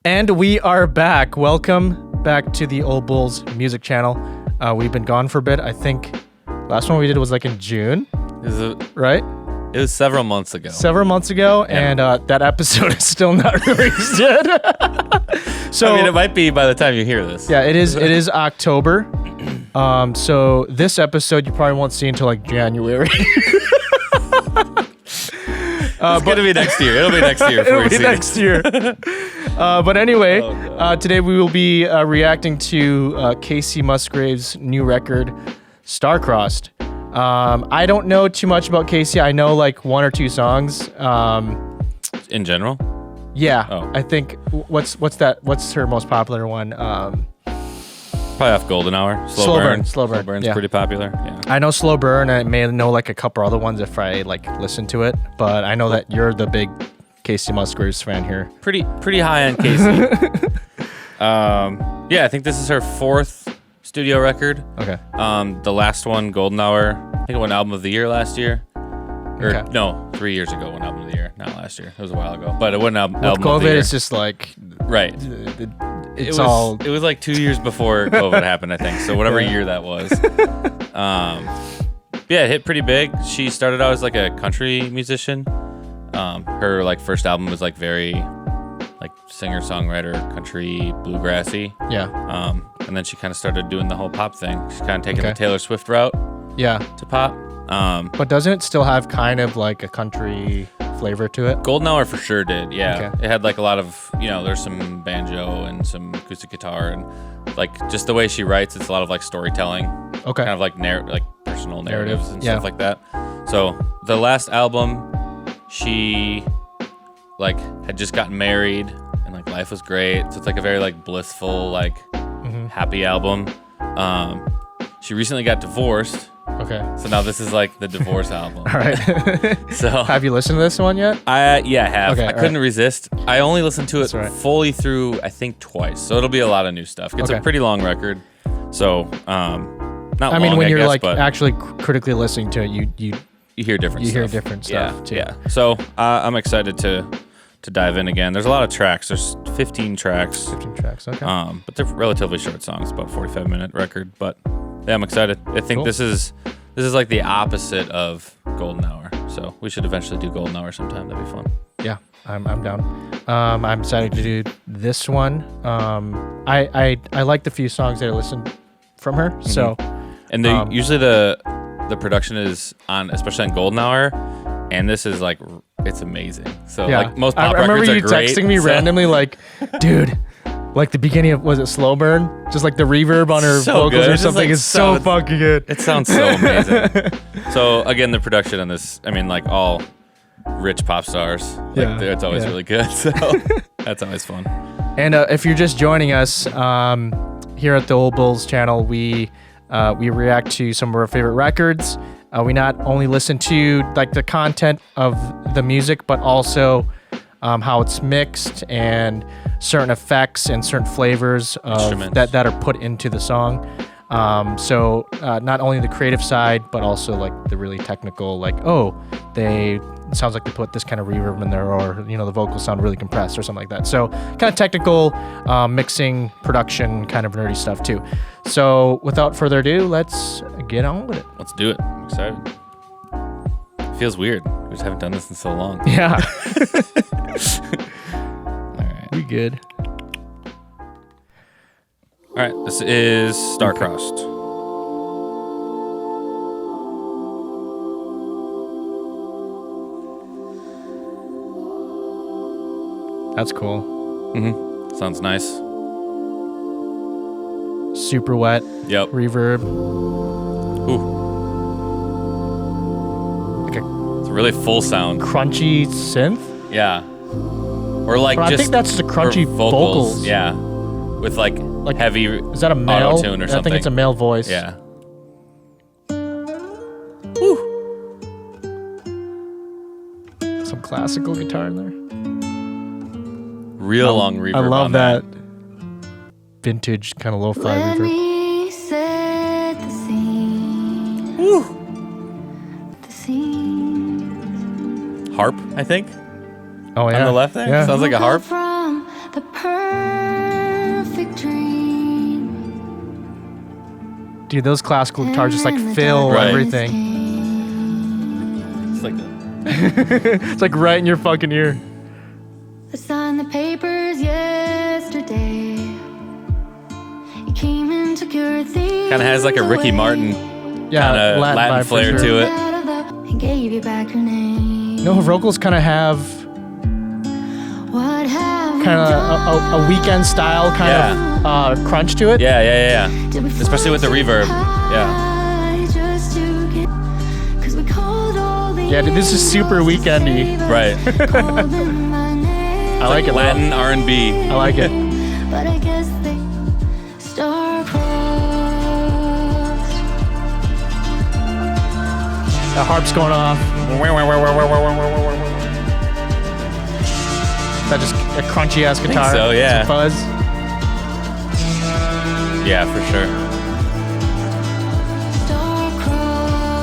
And we are back. Welcome back to the Old Bulls music channel. We've been gone for a bit. I think last one we did was like in June. Right? It was several months ago. Yeah. And that episode is still not released yet. So I mean, it might be by the time you hear this. Yeah, it is. It is October. So this episode you probably won't see until like January. It's gonna be next year. It'll be next year. It'll be next year. But anyway, today we will be reacting to Kacey Musgraves' new record, Star-Crossed. I don't know too much about Kacey. I know like one or two songs. In general? Yeah. Oh. I think what's her most popular one? Probably off Golden Hour. Slow Burn. Slow Burn. Slow Burn's Yeah. pretty popular. Yeah. I know Slow Burn. I may know like a couple other ones if I like listen to it, but I know that you're the big Kacey Musgraves fan here. Pretty high on Kacey. Yeah, I think this is her fourth studio record. Okay. The last one, Golden Hour, I think it won Album of the Year last year. Or Okay. no, 3 years ago won Album of the Year, not last year. It was a while ago, but it won Album With of the COVID, Year. it's just like Right. It It was like 2 years before COVID happened, I think. So whatever year that was. Yeah, it hit pretty big. She started out as like a country musician. Her like first album was like very like singer-songwriter, country, bluegrassy. Yeah. And then she kind of started doing the whole pop thing. She's kind of taking the Taylor Swift route Yeah. to pop. But doesn't it still have kind of like a country flavor to it? Golden Hour for sure did, yeah. Okay. It had like a lot of, there's some banjo and some acoustic guitar and like just the way she writes, it's a lot of like storytelling. Okay. Kind of like like personal narratives and Yeah. stuff like that. So the last album, she like had just gotten married and like life was great. So it's like a very like blissful, like happy album. She recently got divorced. Okay. So now this is like the divorce album. All right. So Have you listened to this one yet? I have. Okay, I couldn't resist. I only listened to it That's right. fully through, I think, twice. So it'll be a lot of new stuff. It's Okay. a pretty long record. So not I mean, long, when I you're guess, like but critically listening to it, you hear different you stuff. hear different stuff Yeah, too. yeah. So I'm excited to dive in again. There's a lot of tracks. There's 15 tracks. 15 tracks. Okay. But they're relatively short songs, about 45-minute record. But yeah, I'm excited. I think Cool. this is like the opposite of Golden Hour. So we should eventually do Golden Hour sometime. That'd be fun. Yeah, I'm down. I'm excited to do this one. I like the few songs that I listened from her. So And usually the production is on, especially on Golden Hour, and this is like it's amazing. So yeah, like most pop I remember records are you great. texting me so- randomly like, dude, like the beginning of, was it Slow Burn? Just like the reverb on her So vocals good. or It's something like is so fucking good. It sounds so amazing. So again, the production on this, I mean, like all rich pop stars, like, Yeah, it's always yeah. really good. So that's always fun. And if you're just joining us here at the Old Bulls channel, we react to some of our favorite records. We not only listen to like the content of the music, but also how it's mixed and certain effects and certain flavors of that are put into the song. So not only the creative side, but also like the really technical, like, it sounds like they put this kind of reverb in there, or the vocals sound really compressed or something like that. So kind of technical mixing, production, kind of nerdy stuff too. So without further ado, let's get on with it. Let's do it. I'm excited. It feels weird. We just haven't done this in so long. Yeah. All right. We good. All right. This is Star-Crossed. That's cool. Sounds nice. Super wet. Yep. Reverb. Ooh. It's a really full sound. Crunchy synth. Yeah. Or like But just I think that's the crunchy her vocals. Yeah. With like heavy Is that a male? auto-tune or something. I think it's a male voice. Yeah. Some classical guitar in there. Real long reverb. I love on that vintage kind of lo-fi Let reverb. me set the scene. The scene. Harp, I think. Oh yeah. On the left there? Yeah. Sounds like a harp. From the perfect Dude, those classical guitars just like fill Right. everything. It's like It's like right in your fucking ear. I signed the papers yesterday. You came and took your things kind of has like a Ricky away. Martin Yeah, kind of Latin Latin vibe for flair sure. to it. And gave you back your name. You know, her vocals kind of have What have we kind of done? a weekend style kind of crunch to it. Yeah. Did we Especially with the fall so reverb. Yeah. high just to get- 'cause we called all the Yeah, dude, this is super weekendy. Right. called them by name. I like it. Latin R&B. I like it. But I guess they star-crossed. The harp's going off. That just a crunchy ass guitar. so, yeah. Some fuzz. Yeah, for sure.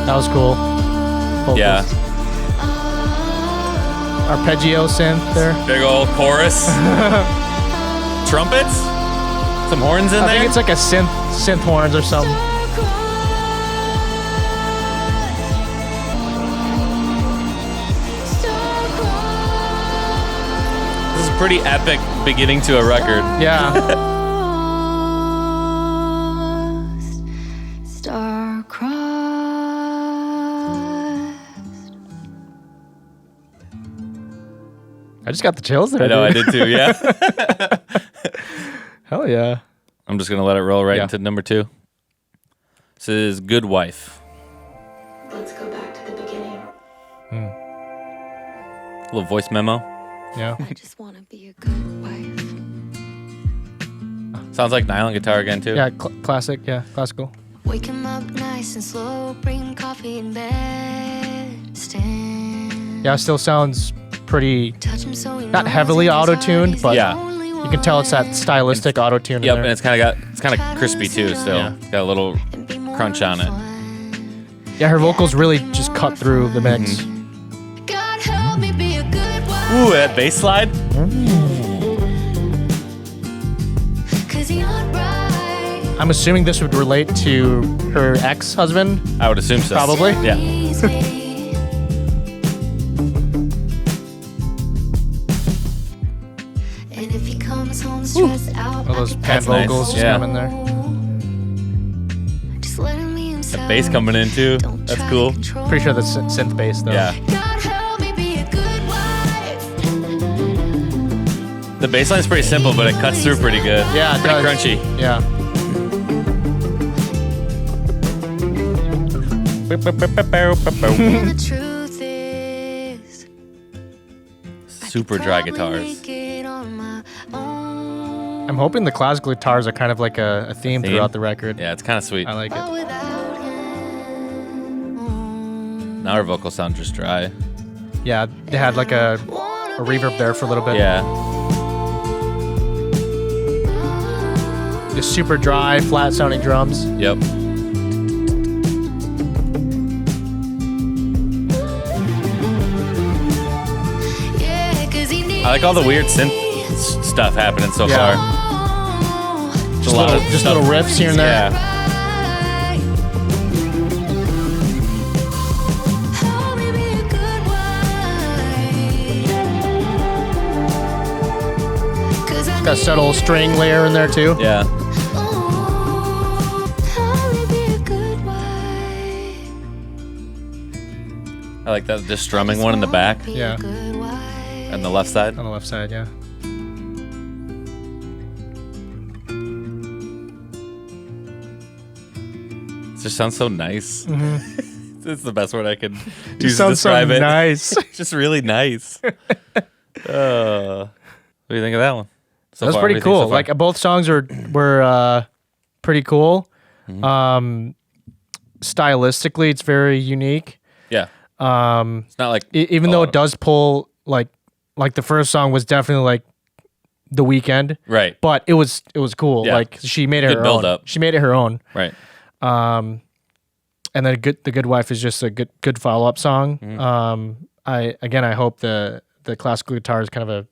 That was cool. Vocals. Yeah. Arpeggio synth there. Big old chorus. Trumpets? Some horns in I there? think it's like a synth horns or something. This is a pretty epic beginning to a record. Yeah. Star-crossed. I just got the chills there. I know, I dude. did too, yeah. Hell yeah. I'm just going to let it roll right Yeah. into number 2. This is Good Wife. Let's go back to the beginning. A little voice memo. Yeah. I just want to be a good wife. Sounds like nylon guitar again, too. Yeah, classic. Yeah, classical. Wake him up nice and slow, bring coffee in bed, stand. Yeah, it still sounds pretty, Touch him so he not knows heavily in his heart auto-tuned, he's but the Yeah. only you can tell it's that one. stylistic auto-tune Yep, in and there. it's kind of crispy, too, still. Yeah. It's got a little And be more crunch on it. fun. Yeah, her vocals really just cut through the mix. God help me be a good wife. Ooh, that bass slide. 'Cause he not right. I'm assuming this would relate to her ex-husband. I would assume so. Probably. Yeah. Please me. And if he comes home stressed out, All those I can pan That's nice. vocals just Yeah. come in there. just let him be himself. The bass coming in, too. Don't That's try to cool. control. Pretty sure that's synth bass though. Yeah. God help me be a good wife. The bass line's pretty simple, but it cuts through pretty good. Yeah, it Pretty does. crunchy. Yeah. And the truth is, Super dry guitars. make it on my own. I'm hoping the classical guitars are kind of like a theme Theme? throughout the record. Yeah, it's kind of sweet. I like But it. without him, Now her vocals sound just dry. Yeah, they had like a reverb there for a little bit. Yeah. Just super dry, flat sounding drums. Yep. yeah, 'cause he needs I like all the weird me. synth stuff happening so Yeah. far. Oh, Just a lot little, of just stuff. little riffs here and there. Yeah. right. Help me be a good wife. 'Cause I Got a subtle string layer in there too. Yeah. oh, help me be a good wife. I like that, the strumming one in the back Yeah. and the left side. On the left side, yeah. It just sounds so nice. It's the best word I could use to Mm-hmm. Sounds so describe it. nice. It's just really nice. What do you think of that one? So That's far, pretty what do you think cool. so far? Like both songs were pretty cool. Mm-hmm. Stylistically, it's very unique. yeah. It's not like Even though it does pull like the first song was definitely like The Weeknd, right, but it was cool. Yeah. Like she made it Good her build own. up. She made it her own. right. And then the Good Wife is just a good follow up song. Mm-hmm. I hope the classical guitar is kind of a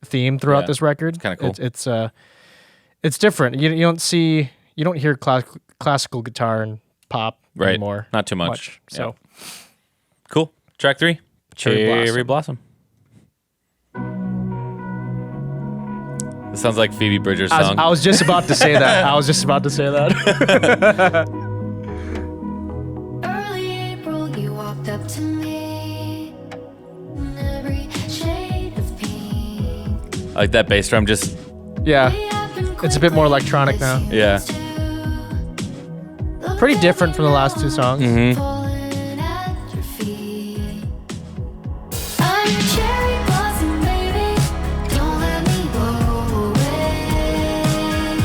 theme throughout Yeah. this record. It's kinda cool. It's different. You don't see you don't hear classical guitar and pop Right. anymore. Not too much. So Cool. Track 3. Cherry Blossom. This sounds like Phoebe Bridgers' song. I was just about to say that. Early April, you walked up to me in every shade of pink. I like that bass drum. Just Yeah. It's a bit more electronic now. yeah. Pretty different from the last 2 songs. Mm-hmm. Falling at your feet. I'm your cherry blossom, baby. Don't let me go away.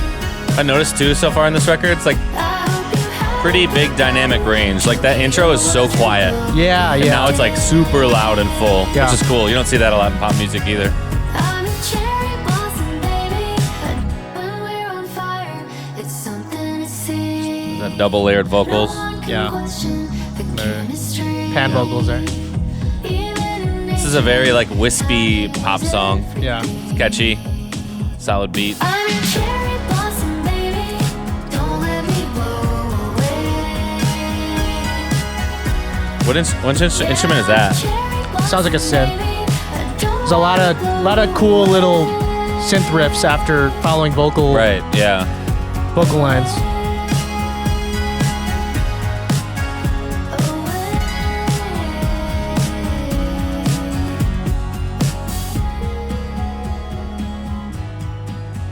I noticed too so far in this record, it's like I hope you have pretty big dynamic range. Like that intro is so quiet. Yeah, And now it's like super loud and full, Yeah. which is cool. You don't see that a lot in pop music either. I'm a cherry blossom, baby. When we're on fire, it's something to see. The double layered vocals. Yeah. Pan Pan vocals there. This is a very like wispy pop song. Yeah. It's catchy, solid beat. I'm a cherry blossom, baby. Don't let me blow away. What instrument is that? Sounds like a synth. There's a lot of cool little synth riffs after following vocal Right, yeah. vocal lines.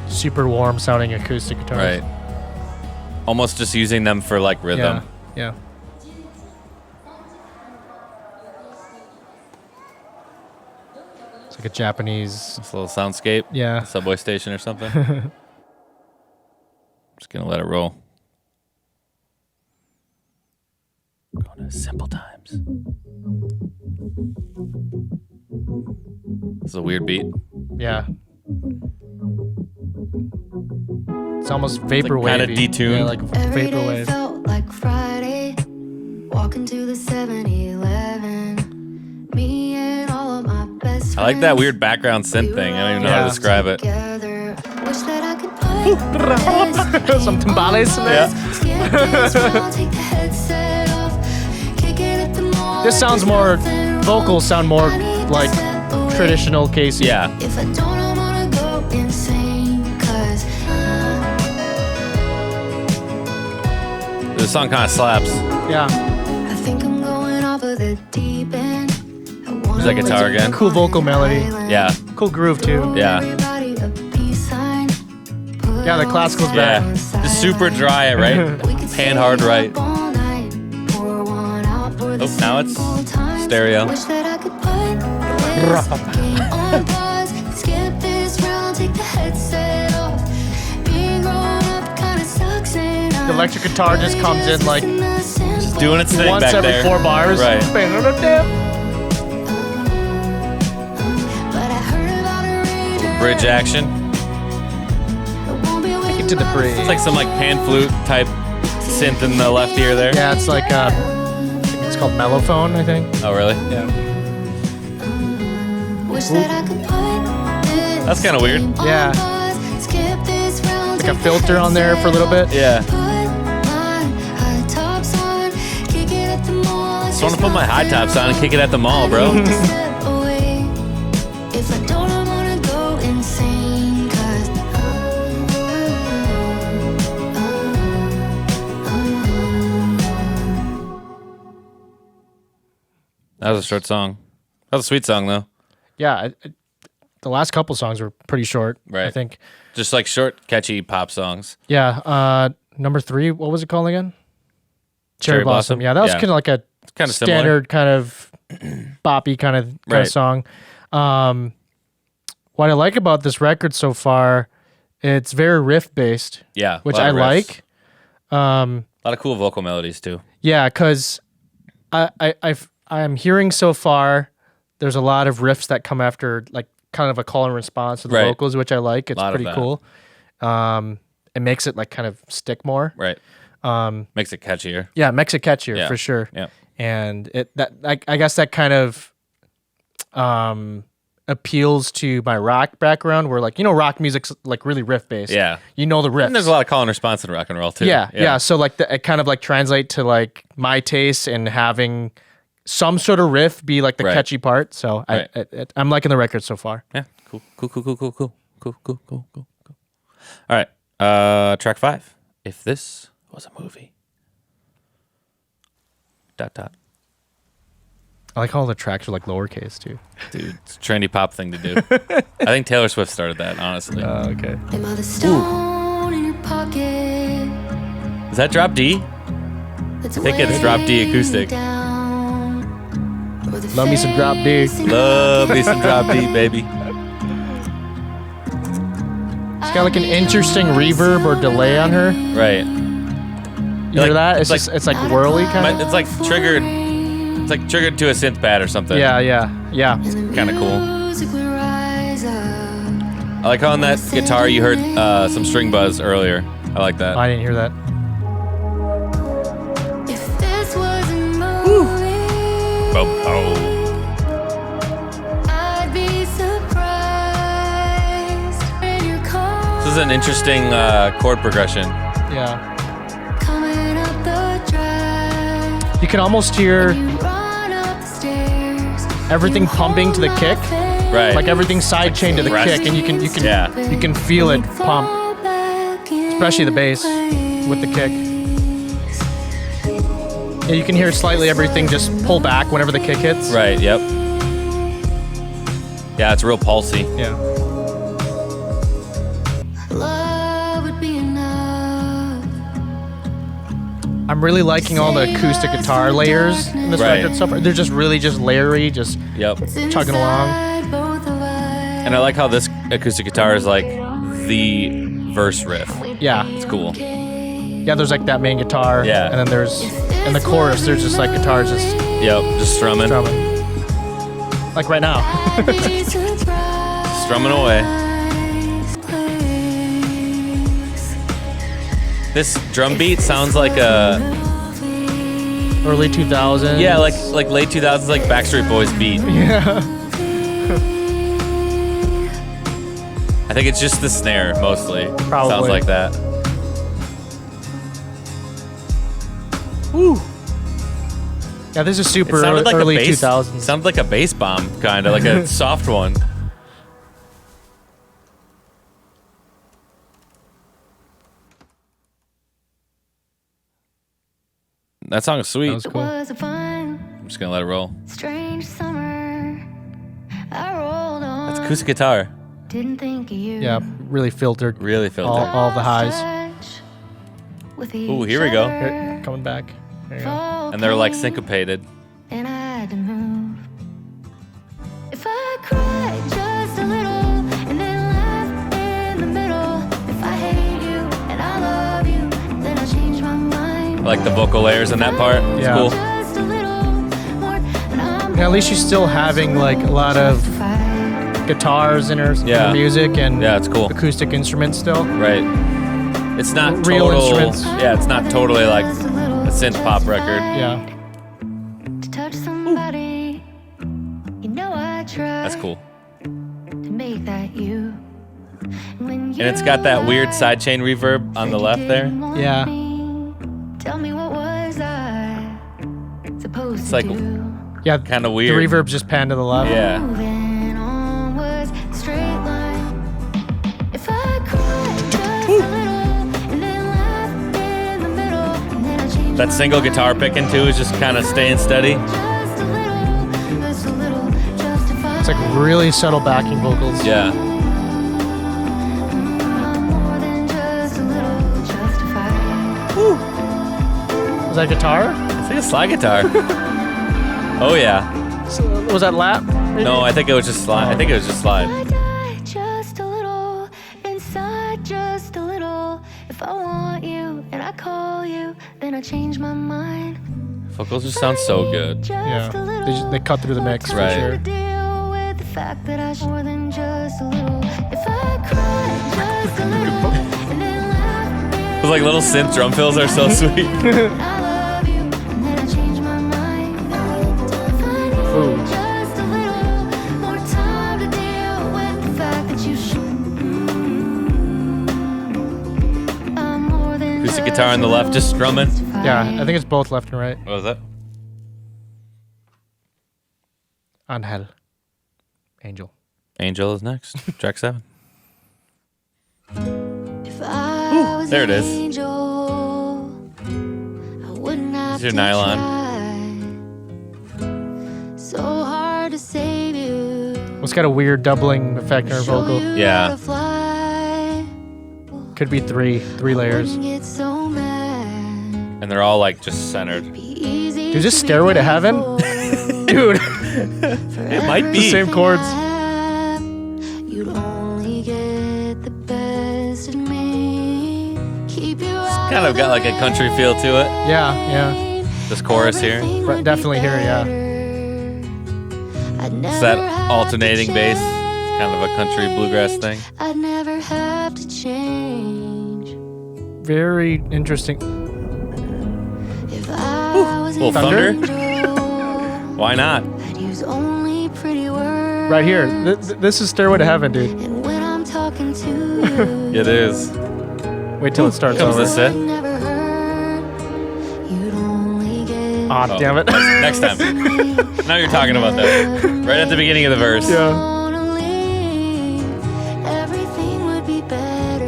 Super warm sounding acoustic guitars. Right. Almost just using them for like rhythm. Yeah. It's like a Japanese. This little soundscape. Yeah. Subway station or something. Just gonna let it roll. Going to simple times. This is a weird beat. Yeah. It's almost vaporwave. kinda detuned. Yeah, like Every day vaporwave. felt like Friday. Walking to the 7-Eleven. Me and all of my best I like that friends. weird background synth thing. I don't even know how Yeah. to describe it. Together. Wish that I could put Some timbales in there. Yeah. Skip this round, take the headset off. Kick it at the mall. This sounds more, vocals sound more like traditional Kacey. Yeah. If I don't, I wanna go insane. 'Cause This song kind of slaps. Yeah. I think I'm going off of the deep end. There's that guitar again. Cool vocal melody. Yeah. Cool groove too. Yeah. Yeah, the classical's Yeah. back. Just super dry, right? Hand hard right. Oh, now it's stereo. Wish that I could put this game on pause. Skip this round, take the headset off. Being grown up kinda sucks and The electric guitar just comes in like Just doing its thing once back every there. 4 bars. Right. But I heard about a rager. Bridge action. Take it to the bridge. It's like some like pan flute type synth in the left ear there. Yeah, it's like it's called mellophone, I think. Oh, really? Yeah. Wish that I could put this That's kinda weird. game on Yeah. pause. Skip this round, Like a take the filter on there for a little bit. Yeah. Put my high tops on, kick it at the mall. Just want to put my high tops on and kick it at the mall, bro. Step away. If I don't, I wanna go insane. 'Cause That was a short song. That was a sweet song though. Yeah. The last couple songs were pretty short. I Right. think. Just like short, catchy pop songs. Yeah. Number 3, what was it called again? Cherry Blossom? Yeah, that was Yeah. kind of like a Kind of similar. standard kind of boppy kind of Right. song. What I like about this record so far, it's very riff based, Yeah. which a lot I of riffs. like. A lot of cool vocal melodies too. Yeah, because I'm hearing so far, there's a lot of riffs that come after like kind of a call and response to the Right. vocals, which I like. It's Lot of pretty that. cool. It makes it like kind of stick more. Right. Makes it catchier. Yeah, it makes it catchier Yeah. for sure. Yeah. And I guess that kind of appeals to my rock background, where like, you know, rock music's like really riff based. Yeah. You know the riffs. And there's a lot of call and response in rock and roll too. Yeah. So like it kind of like translate to like my taste and having some sort of riff be like the Right. catchy part. So Right. I'm liking the record so far. Yeah. Cool. All right. Track 5. If this was a movie. ... I like how all the tracks are like lowercase too. Dude, it's a trendy pop thing to do. I think Taylor Swift started that, honestly. Okay. Am I the stone in your pocket? Is that drop D? I think it's drop D acoustic. Love me some drop D. Love me some drop D, baby. It's got like an interesting reverb or delay on her. Right. You hear that? It's it's just it's like whirly kind of. It's like triggered. It's like triggered to a synth pad or something. Yeah. It's kind of cool. Music will rise up. I like how on that guitar you heard some string buzz earlier. I like that. I didn't hear that. If this was a movie, I'd be surprised when you're This is an interesting chord progression. Yeah. coming up the drive. You can almost hear You run up the stairs. everything pumping to the kick. Right. Like everything side chained to the pressed. kick, and you can Yeah. you can feel it pump, especially the bass with the kick. Yeah, you can hear slightly everything just pull back whenever the kick hits. Right, yep. Yeah, it's real pulsy. Yeah. Love would be enough. I'm really liking all the acoustic guitar layers in this Right. record so far. They're just really just layery, just Yep. chugging along. Inside both of us. And I like how this acoustic guitar is like the verse riff. Yeah. It's cool. Yeah, there's like that main guitar. Yeah. And then there's in the chorus there's just like guitars just Yep, just strumming. strumming. Like right now. Be surprised. Strumming away. This drum beat sounds like a Early 2000s. yeah, like late 2000s like Backstreet Boys beat. Yeah. I think it's just the snare mostly. Probably. Sounds like that. Woo. Yeah, this is It super sounded like early a bass. 2000s. Sounded like a bass bomb, kind of like a soft one. That song is sweet. That was It cool. was a fun, I'm just gonna let it roll. strange summer. I rolled on. That's acoustic guitar. Didn't think of you. Yeah, really filtered. Really filtered. All the highs. Touch with Ooh, each here we go. other. Here, coming back. There you go. Fall And they're like came, syncopated. and I had to move. If I cried just a little and then laughed in the middle. If I hate you and I love you, then I change my mind. I like the vocal layers in that part. It's Yeah. cool. Just a little more, and I'm Yeah, at least she's still having like a lot of justified. guitars in her Yeah. music and Yeah, it's cool. acoustic instruments still. Right. It's not Real total. instruments. Yeah, it's not totally like Just a little a synth pop record. Yeah. to touch somebody. You know I try That's cool. to make that you. And it's got that weird sidechain reverb on the left there. Yeah. Tell me what was I supposed It's to like do? Kinda Yeah. The weird. reverb's just panned to the left. Yeah. Moving on was a straight line. If I cried just a little and then laughed in the middle, and then I changed That my single guitar picking too is just kind of staying steady. just a little justified. It's like really subtle backing vocals. Yeah. I'm more than just a little justified. Was that guitar? It's like a slide guitar. Oh yeah. Was that lap? maybe? No, I think it was just slide. I think it was just slide. I die just a little, inside just a little. If I want you and I call you, then I change my mind. Vocals just sound so good. Yeah. They cut through the mix Right. for sure. Deal with the fact that I more than just a little. If I cry just a little, and then laugh, Those like little synth drum fills are so sweet. I love you, and then I change my mind. If I need Ooh. just a little more time to deal acoustic guitar on the left, just strumming. Yeah, I think it's both left and right. What was that? Angel. Angel. Angel is next. Track 7. If I was there it an is. angel, I wouldn't have your to nylon. try. So hard to save you. It's got a weird doubling effect in her Show vocal. you Yeah. how to fly. Could be three layers. Wouldn't get so mad. And they're all like just centered. Be easy Dude, is this to be Stairway to Heaven? grateful Dude, for It might be. the same chords. You'd only get the best of me. Keep you Kind of got like a country feel to it. Yeah. This chorus here. Right, definitely hear it, yeah. It's that alternating bass. Kind of a country bluegrass thing. I'd never have to change. Very interesting. If I was Little an thunder. angel, Why not? I'd use only pretty words. Right here. This is Stairway to Heaven, dude. And when I'm talking to you, It is. Wait till it starts Comes over. this it. never heard. You'd only get Aw, damn it. Next time. Now you're talking about that. Right at the beginning of the verse. Yeah. wanna leave. Everything would be better.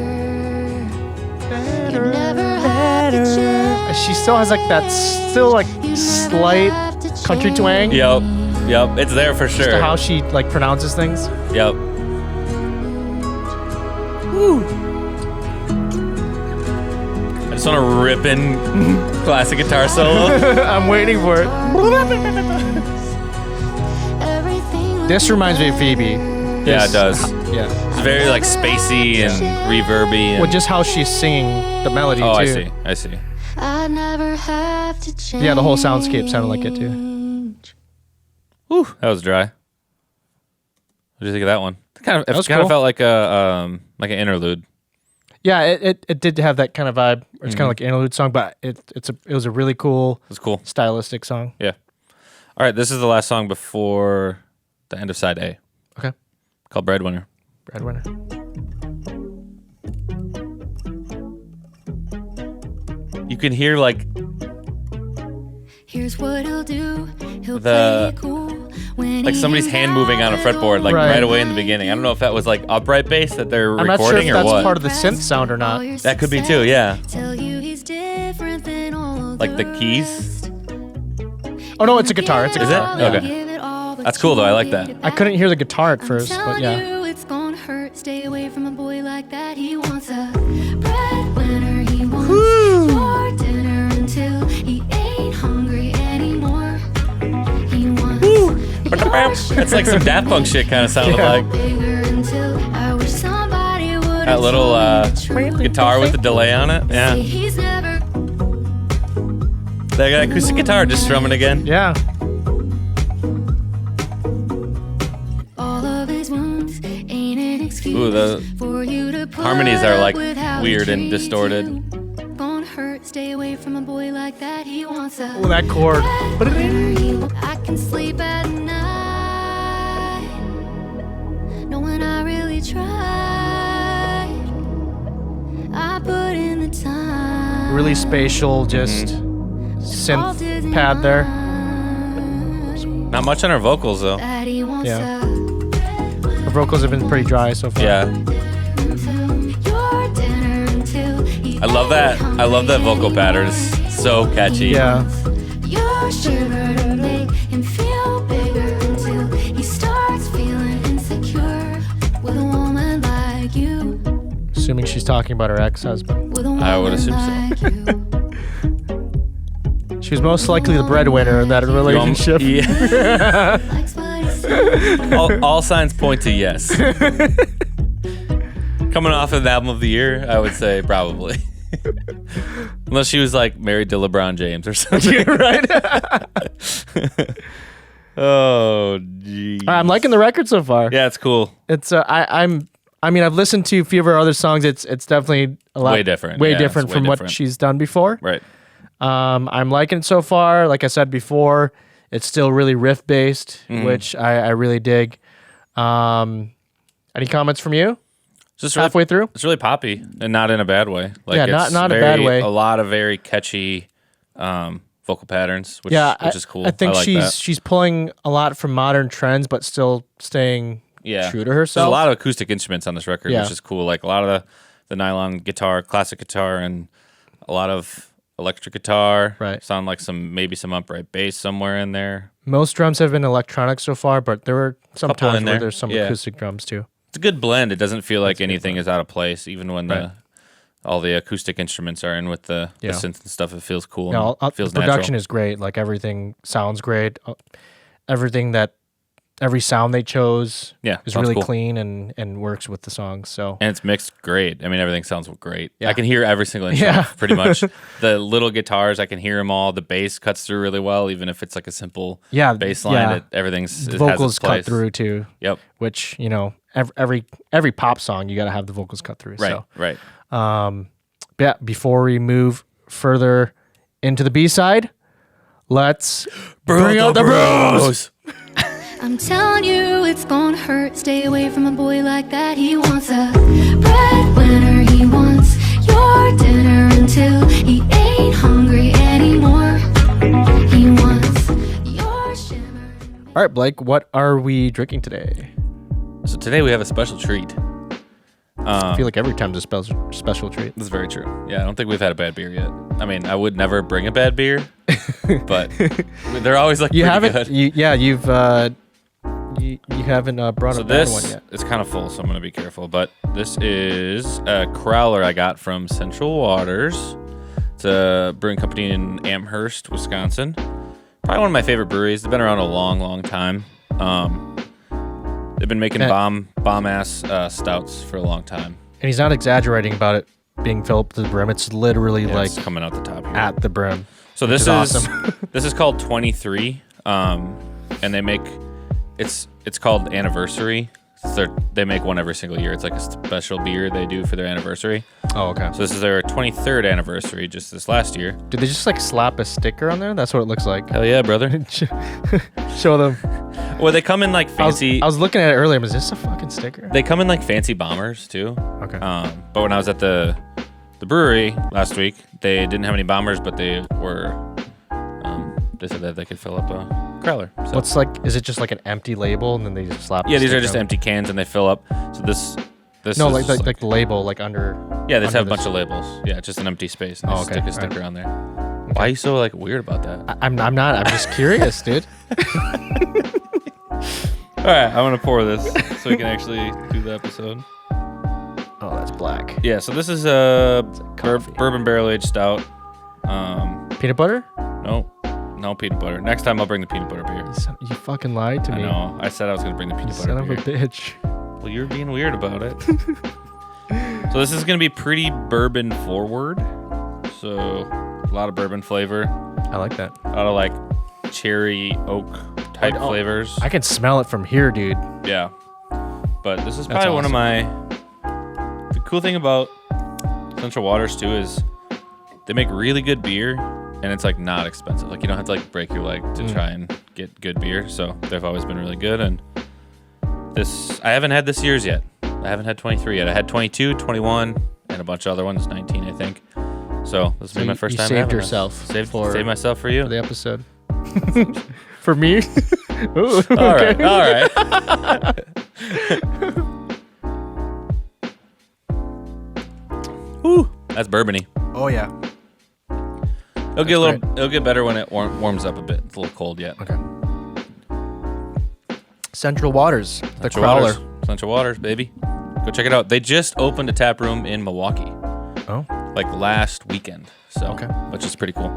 You'd never have to change. She still has like that, slight country twang. Yep. It's there for To sure. how she like pronounces things. Yep. I just want to rip in classic guitar solo. I'm waiting for it. This reminds me of Phoebe. Yeah, it does. Yeah. It's very like spacey and reverby. And, Well, just how she's singing the melody oh, too. I see. I never have to change. Yeah, the whole soundscape sounded like it too. Whew, that was dry. What do you think of that one? It kind was of cool. felt like an interlude. Yeah, it did have that kind of vibe. It's kind of like an interlude song, but it was a really cool It was cool. stylistic song. Yeah. All right, this is the last song before the end of side A, Okay. called Breadwinner. Breadwinner. You can hear like Here's what he'll do. He'll The- play it cool when like he somebody's hears hand moving on a fretboard like Right. right away in the beginning. I don't know if that was like upright bass that they're I'm not sure recording if or that's what. part of the synth sound or all not. your That could be too, success. yeah. Tell you he's different than all Like the keys. rest. Oh no, it's a guitar. It's a Is guitar. it? Yeah. Okay. Give it all, but That's cool, though. I like you that. take it I couldn't back. hear the guitar at first, I'm but telling yeah. you, it's gonna hurt. Stay away from a boy like that. He wants a breadwinner. He wants your dinner until he ain't hungry anymore. He wants That's like some Daft Punk shit kind of sounded Yeah. like. bigger until I wish somebody would. That little guitar with the delay on it. Yeah. He's never That acoustic guitar just strumming again. Yeah. all of his wounds ain't an excuse. Ooh, the for you to put harmonies are, like, up with how weird he and treats distorted. you. Gonna hurt, stay away from a boy like that. He wants a Oh, that chord. I can sleep at night knowing I really tried. I put in the time. Really spatial, just synth pad there. Not much on her vocals though. That he wants Yeah. a Her vocals have been pretty dry so far. Yeah. your dinner until he I love that. I love that vocal pattern. It's so catchy. Yeah. your shiver to make him feel bigger until he starts feeling insecure with a woman like you. Assuming she's talking about her ex-husband. With a woman I would assume so. like you. She was most likely the breadwinner in that relationship. Yeah. Likes what he says. all signs point to yes. Coming off of the album of the year, I would say probably. Unless she was like married to LeBron James or something. Right? Oh, geez. I'm liking the record so far. Yeah, it's cool. It's I've listened to a few of her other songs. It's definitely a lot Way different. way Yeah, different it's way from what different. she's done before. Right. I'm liking it so far. Like I said before, it's still really riff based, Mm-hmm. which I really dig. Any comments from you? Just really, halfway through. It's really poppy and not in a bad way. Like Yeah, it's not a bad way. A lot of very catchy vocal patterns, which is cool. I think like she's pulling a lot from modern trends, but still staying true to herself. There's a lot of acoustic instruments on this record, Yeah. which is cool. Like a lot of the nylon guitar, classic guitar, and a lot of electric guitar. Right. Sound like maybe some upright bass somewhere in there. Most drums have been electronic so far, but there were some Couple in times where there. there's some Yeah. acoustic drums too. It's a good blend. It doesn't feel like anything is out of place, even when all the acoustic instruments are in with the synths and stuff. It feels cool. No, And feels the production natural. is great. Like everything sounds great. Every sound they chose is sounds really cool. clean and works with the songs. So And it's mixed great. I mean, everything sounds great. Yeah. I can hear every single instrument, Yeah. pretty much. The little guitars, I can hear them all. The bass cuts through really well, even if it's like a simple bass line. Everything's the it vocals has its place. cut through too. Yep. Which every pop song you got to have the vocals cut through. Right. So. Right. But yeah, before we move further into the B-side, let's bring out the bros. I'm telling you, it's gonna hurt. Stay away from a boy like that. He wants a breadwinner. He wants your dinner until he ain't hungry anymore. He wants your shimmer. All right, Blake, what are we drinking today? So today we have a special treat. I feel like every time's a special treat. That's very true. Yeah, I don't think we've had a bad beer yet. I mean, I would never bring a bad beer, but they're always like You pretty haven't, good. you haven't brought So a bad this one yet. is kind of full, so I'm going to be careful. But this is a crowler I got from Central Waters. It's a brewing company in Amherst, Wisconsin. Probably one of my favorite breweries. They've been around a long, long time. They've been making bomb-ass stouts for a long time. And he's not exaggerating about it being filled up to the brim. It's literally Yeah, like it's coming out the top here. at the brim. So this is awesome. this is called 23, and they make it's called Anniversary. They make one every single year. It's like a special beer they do for their anniversary. Oh, okay. So this is their 23rd anniversary, just this last year. Did they just like slap a sticker on there? That's what it looks like. Hell yeah, brother! Show them. Well, they come in like fancy. I was looking at it earlier. Was this a fucking sticker? They come in like fancy bombers too. Okay. But when I was at the brewery last week, they didn't have any bombers, but they were. They said that they could fill up a crowler. So. What's like? Is it just like an empty label and then they just slap? Yeah, the these are sticker just on? empty cans and they fill up. So this No, is like the label, like under. yeah, they just have a under bunch of labels. Yeah, it's just an empty space. And they okay, stick a all sticker right. on there. Why are you so like weird about that? I'm not. I'm just curious, dude. All right, I'm gonna pour this so we can actually do the episode. Oh, that's black. Yeah, so this is a coffee. bourbon barrel aged stout. Peanut butter? No peanut butter. Next time I'll bring the peanut butter beer. You fucking lied to I me. know. I said I was gonna bring the peanut butter Son of beer. a bitch. Well, you're being weird about it. So this is gonna be pretty bourbon forward. So a lot of bourbon flavor, I like that. a lot of like cherry oak type Oh, flavors. I can smell it from here, dude. Yeah. But this is That's probably one of awesome. the cool thing about Central Waters too is they make really good beer and it's like not expensive. Like you don't have to like break your leg to try and get good beer. So they've always been really good. And this, I haven't had this year's yet. I haven't had 23 yet. I had 22, 21, and a bunch of other ones, 19, I think. So this will be my first time saved having this. yourself Saved for myself for you. the episode. For me? Ooh, All okay. right. All right. Woo, that's bourbony. Oh yeah. It'll get a little. It'll get better when it warms up a bit. It's a little cold yet. Okay. Central Waters, the Central crawler. Waters. Central Waters, baby. Go check it out. They just opened a tap room in Milwaukee, Oh, like last weekend. So, Okay. which is pretty cool.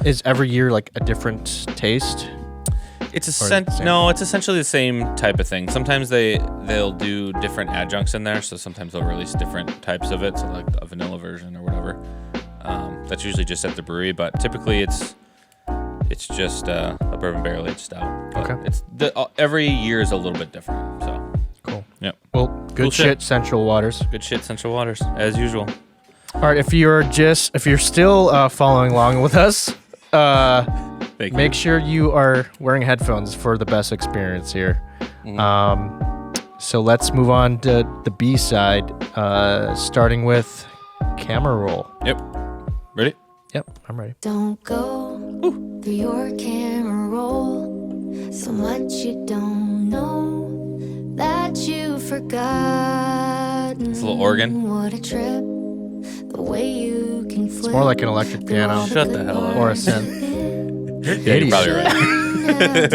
is every year like a different taste? It's same? no, it's essentially the same type of thing. Sometimes they'll do different adjuncts in there. So sometimes they'll release different types of it. So like a vanilla version or whatever. That's usually just at the brewery, but typically it's just a bourbon barrel aged stout. But Okay. It's every year is a little bit different. So Cool. yep, Well, good Cool shit. shit, Central Waters. good shit, Central Waters as usual. All right, if you're still following along with us, Thank make sure you are wearing headphones for the best experience here. So let's move on to the B side, starting with camera roll. Yep. Ready? Yep, I'm ready. Don't go through your camera roll. So much you don't know that you've forgotten. It's a little organ. What a trip. The way you can flip. It's more like an electric piano. Shut the hell up. Or a synth. Yeah, you're probably right.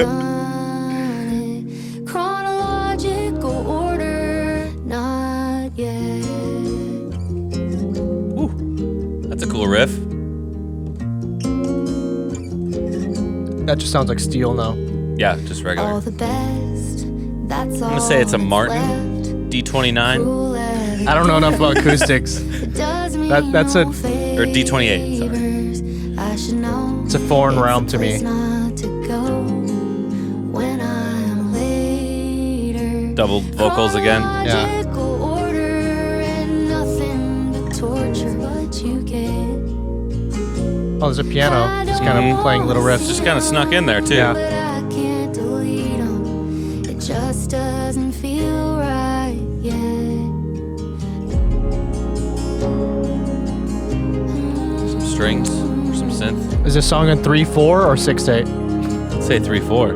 Chronological order, not yet. Ooh, that's a cool riff. That just sounds like steel now. Yeah, just regular. All the best. That's all. I'm gonna say it's a that's Martin left. D29 Cruel as I don't know enough about acoustics. it does me that's no a- or D28. Sorry. favors. I should know. It's a foreign It's realm a to me. place not to go when I'm later. Double vocals again. Yeah. Chronological order and nothing but torture, but you get. Oh, there's a piano. Just kind of playing little riffs. Just kind of snuck in there too. Yeah. But I can't delete 'em. It just doesn't feel right yet. Some strings or some synth. Is this song in 3/4 or 6/8? Let's say 3/4.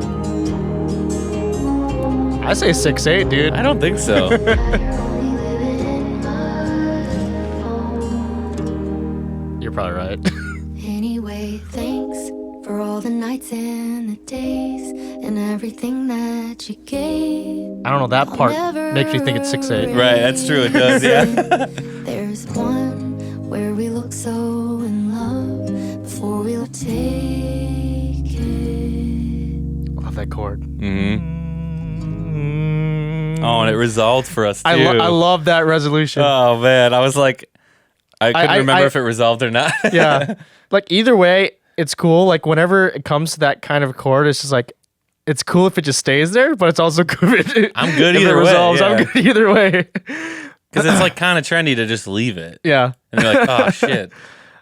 I say 6/8, dude. I don't think so. You're probably right. Anyway, thanks for all the nights and the days and everything that you gave. I don't know. That part Never makes me think it's 6/8. Right, that's true. It does. Yeah. There's one where we look so in love before we'll take it. Love that chord. Mm-hmm. Oh, and it resolved for us too. I love that resolution. Oh man, I was like, I couldn't remember I- if it resolved or not. Yeah. Like either way, it's cool. Like whenever it comes to that kind of chord, it's just like, it's cool if it just stays there, but it's also cool if it, I'm good if either it way, resolves. I'm yeah. good either way. Because it's like kind of trendy to just leave it. Yeah. And you're like, oh shit.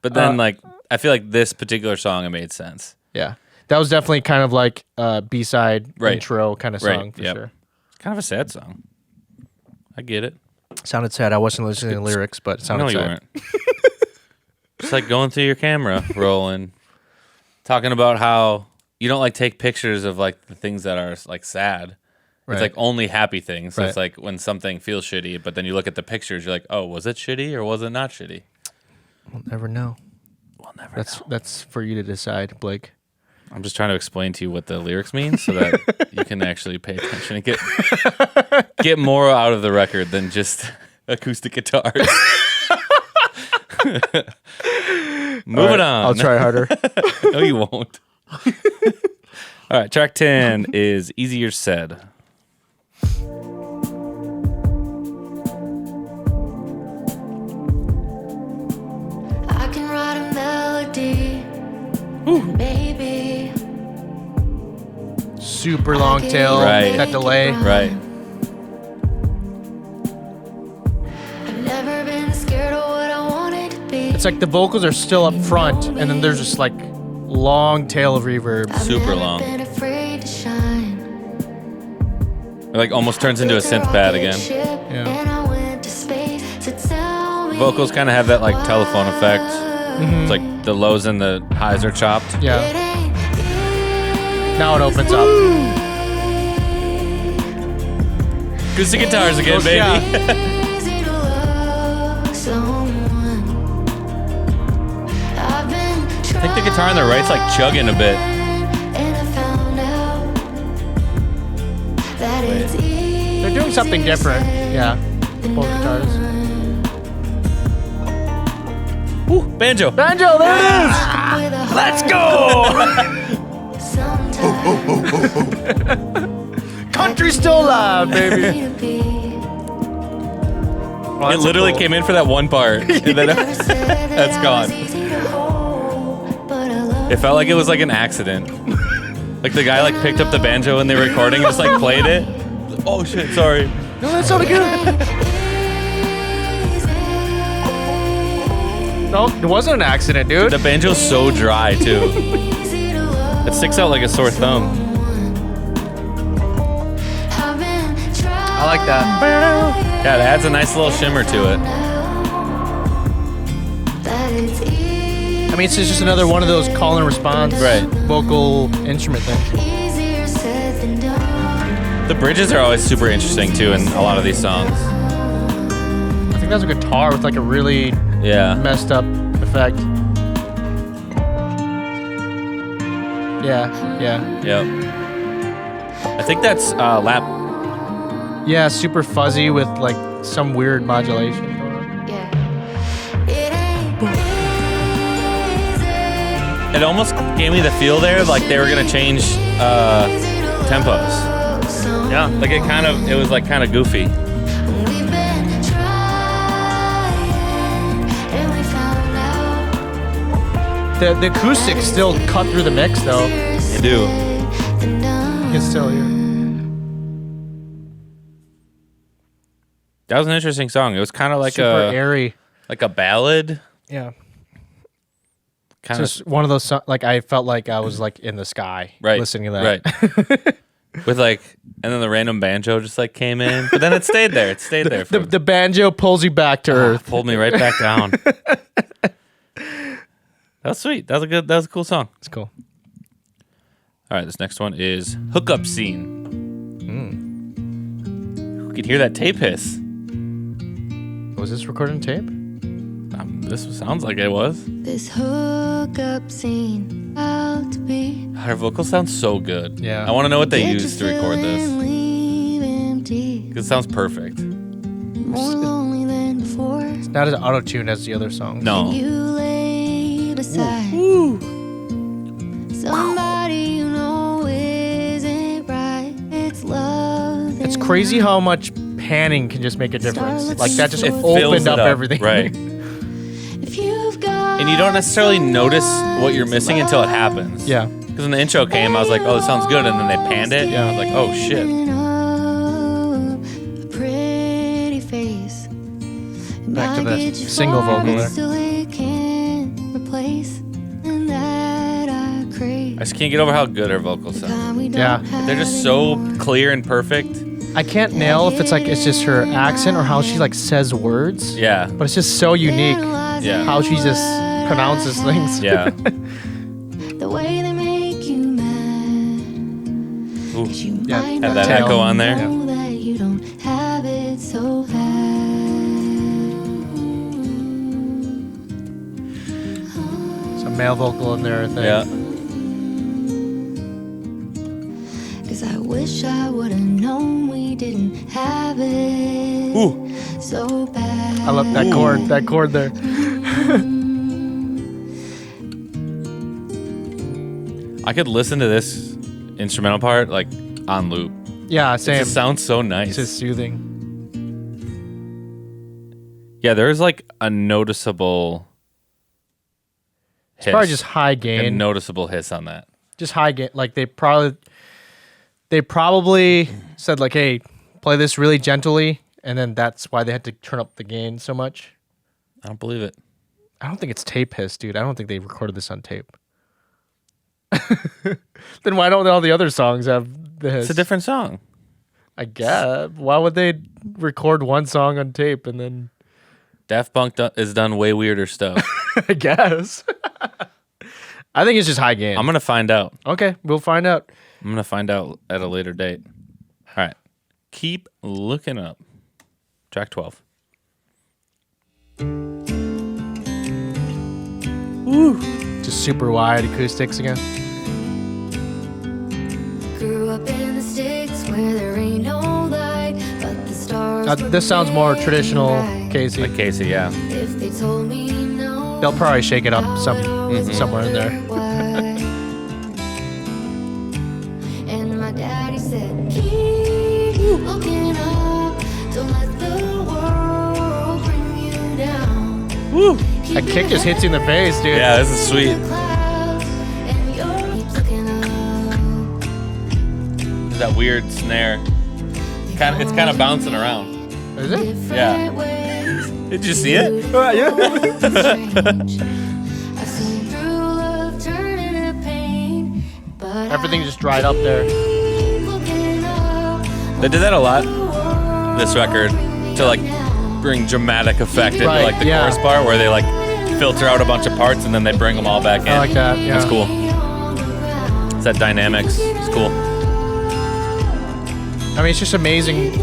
But then like, I feel like this particular song, it made sense. Yeah. That was definitely kind of like a B-side Right. intro kind of song for Yep. sure. It's kind of a sad song. I get it. Sounded sad. I wasn't listening to the lyrics, but it sounded No, you sad. weren't. Just like going through your camera, rolling, talking about how you don't like take pictures of like the things that are like sad. Right. It's like only happy things. So Right. it's like when something feels shitty, but then you look at the pictures, you're like, oh, was it shitty or was it not shitty? We'll never know. We'll never know. That's for you to decide, Blake. I'm just trying to explain to you what the lyrics mean so that you can actually pay attention and get more out of the record than just acoustic guitars. Moving on. I'll try harder. No, you won't. All right, track 10 is Easier Said. I can write a melody, baby. Super long tail. Right. That delay. Right. I've never been scared of what I wanted to be. It's like the vocals are still up front, and then there's just like long tail of reverb. I've super never long. been afraid to shine. It like almost turns into a synth pad again. Yeah. And I went to space, so tell me Vocals kind of have that like telephone effect. It's like the lows and the highs are chopped. it Yeah. ain't Now it opens up. Acoustic guitars again, baby. Yeah. easy to love someone. I've been I think the guitar on the right's like chugging a bit. and I found out that it's They're doing something easier different. said Yeah. than Both guitars. done. Ooh, banjo. Banjo, there it is! With a Let's heart go! sometimes Country's still alive, baby. need to be. Oh, It literally came in for that one part. And then Never said that That's I was gone. easy to hold, but I love It felt like it was like an accident. Like the guy like picked up the banjo in the recording and just like played it. Oh shit, sorry. No, that sounded good. No, it wasn't an accident, dude. The banjo's so dry too. easy to love. It sticks out like a sore thumb. I like that. Yeah, it adds a nice little shimmer to it. I mean, it's just another one of those call and response vocal instrument things. The bridges are always super interesting too in a lot of these songs. I think that's a guitar with like a really messed up effect. Yeah. Yep. I think that's lap. Yeah, super fuzzy with like some weird modulation going on. It almost gave me the feel there like they were gonna change tempos. Yeah, like it was like kind of goofy. The acoustics still cut through the mix though. They do. You can still hear. That was an interesting song. It was kind of like super airy, like a ballad. Yeah. Kind of just one of those like I felt like I was like in the sky listening to that. Right. With like, and then the random banjo just like came in, but then it stayed there. It stayed there. The banjo pulls you back to earth. Pulled me right back down. That was sweet. That was a cool song. It's cool. All right, this next one is Hookup Scene. Who can hear that tape hiss? Was this recorded on tape? This sounds like it was. This hookup scene out to be. Her vocals sound so good. Yeah. I want to know what they used to record this. Because it sounds perfect. More lonely than before. It's not as auto-tuned as the other songs. No. You laid aside. Somebody you know isn't right. It's love. It's crazy how much panning can just make a difference. Like that just It fills opened it up everything. Right. If you've got And you don't necessarily notice what you're missing until it happens. Yeah. Because when the intro came, I was like, oh, this sounds good. And then they panned it. Yeah. I was like, oh, shit. A pretty face. Back to the single vocal there. Still it can't replace. And that I crave. I just can't get over how good her vocals sound. Yeah. They're just so clear and perfect. I can't nail if it's like it's just her accent or how she like says words. Yeah. But it's just so unique Yeah. how she just pronounces things. Yeah. The way they make you mad. Ooh. You Yeah, might have not that echo on there. know that you don't have it so bad. Some male vocal in there, I think. Yeah. Cause I wish I would've known we didn't have it Ooh. so bad. I love that chord. That chord there. I could listen to this instrumental part like on loop. Yeah, It same. just sounds so It's nice. just soothing. Yeah, there's like a noticeable It's probably hiss. just high a gain. noticeable hiss on that. Just high gain. Like they probably said like, hey, play this really gently, and then that's why they had to turn up the gain so much. I don't believe it. I don't think it's tape hiss, dude. I don't think they recorded this on tape. Then why don't all the other songs have the hiss? It's a different song. I guess. Why would they record one song on tape and then? Daft Punk has done way weirder stuff. I guess. I think it's just high gain. I'm going to find out. Okay, we'll find out. I'm going to find out at a later date. All right. Keep looking up. Track 12. Just super wide acoustics again. Grew up in the sticks where there ain't no light, but the stars. This sounds more traditional, Kacey. Like Kacey, yeah. If they told me no, They'll probably shake it up somewhere in there. And my daddy said, keep looking up, don't let the world bring you down. That kick just hits you in the face, dude. Yeah, this is sweet. That weird snare. It's kind of bouncing around. Is it? Yeah. Did you see it? Yeah. Everything just dried up there. They did that a lot. this record to like bring dramatic effect into Right, like the yeah. chorus part where they like filter out a bunch of parts and then they bring them all back in. I like that. Yeah. That's cool. It's that dynamics. It's cool. I mean, it's just amazing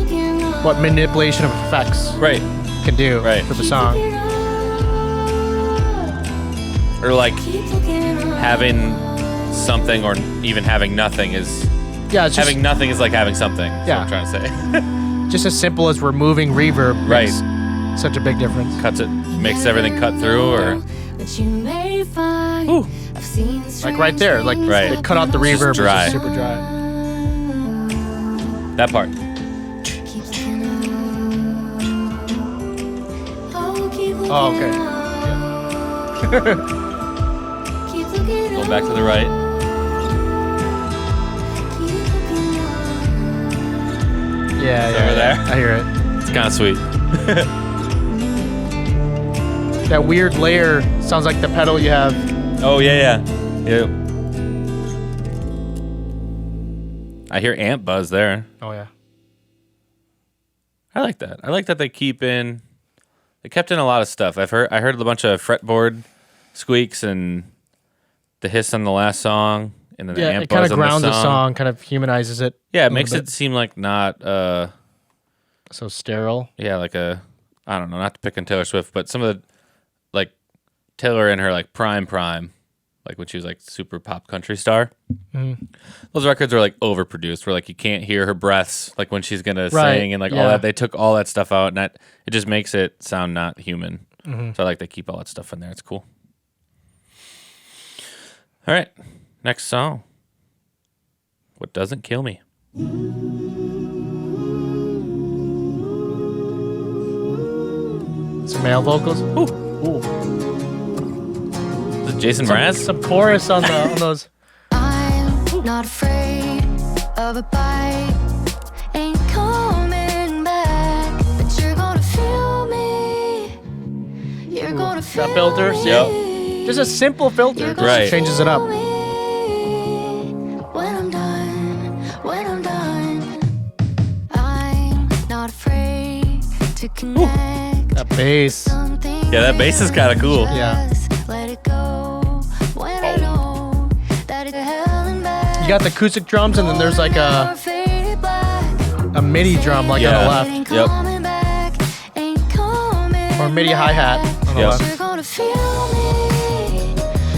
what manipulation of effects Right. can do Right. for the song. Or like having something or even having nothing is Yeah, it's just, having nothing is like having something. That's Yeah. what I'm trying to say. just as simple as removing reverb Right. makes such a big difference. Cuts it, makes everything cut through, or That you may find. Ooh. I've seen Like right there, like Right. they cut out the reverb, it's dry. just super dry. that part. Oh, okay. Going back to the right. Yeah, It's yeah, over there. yeah. I hear it. It's kind of sweet. That weird layer sounds like the pedal you have. Oh yeah. I hear amp buzz there. Oh yeah. I like that. I like that they kept in a lot of stuff. I heard a bunch of fretboard squeaks and the hiss on the last song, and then the Yeah, amp it kind buzz of on grounds the the song, kind of humanizes it. Yeah, a it makes little it seem like not so sterile. yeah, like a, I don't know, not to pick on Taylor Swift, but some of the, like, Taylor in her, like, prime, like when she was, like, super pop country star. Mm-hmm. Those records are, like, overproduced, where, like, you can't hear her breaths, like, when she's gonna Right, sing and, like, all yeah. that. They took all that stuff out, and it just makes it sound not human. Mm-hmm. So I like they keep all that stuff in there. It's cool. All right, next song. What Doesn't Kill Me. Some male vocals. Ooh. Is it Jason Some, Mraz? some chorus on those. I'm not afraid of a bite. Ain't coming back, but you're gonna feel me. You're gonna feel That filter. me. Yep. Just a simple filter. You're Just gonna Right. changes it up. feel me when I'm done, when I'm done. I'm not afraid to connect. That bass. Yeah, that bass is kinda cool. Yeah. Let it go when I know that it's hell and back. You got the acoustic drums, and then there's like a MIDI drum like on the left, Yep. or MIDI hi-hat on the Yep. left.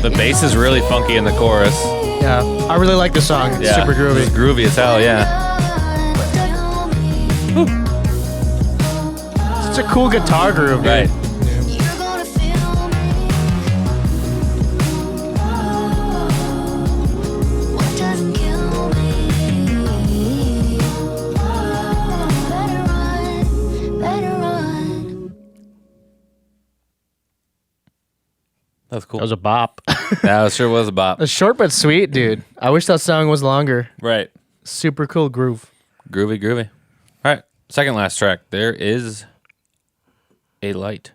The bass is really funky in the chorus. Yeah, I really like this song. It's Yeah, super groovy. It's groovy as hell, yeah. It's a cool guitar groove, dude. Right. That was cool. That was a bop. That sure was a bop. It's short but sweet, dude. I wish that song was longer. Right. Super cool groove. Groovy. All right. Second last track. There is a light.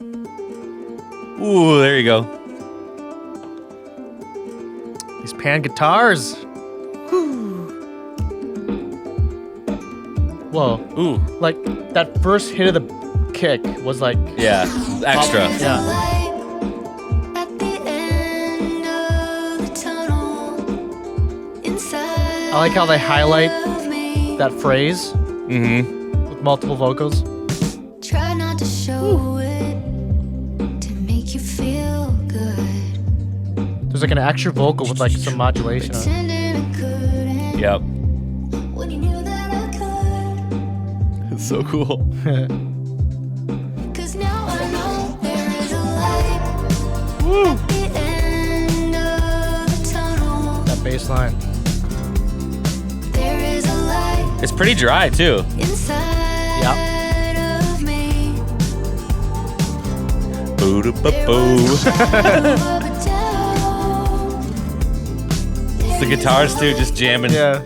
Ooh, there you go. These pan guitars. Whoa. Ooh. Like, that first hit of the kick was like... Yeah. Extra. Yeah. I like how they highlight that phrase Mm-hmm. with multiple vocals. Try not to show it to make you feel good. There's like an extra vocal with like some modulation on it. Pretending I couldn't Yep. when you knew that I could. It's so cool. 'Cause now I know there is a light at the end of the tunnel. That bass line. There is a light It's pretty dry, too. inside of me. Boo-da-ba-boo. Of a doubt. The guitars, too, just jamming. Yeah.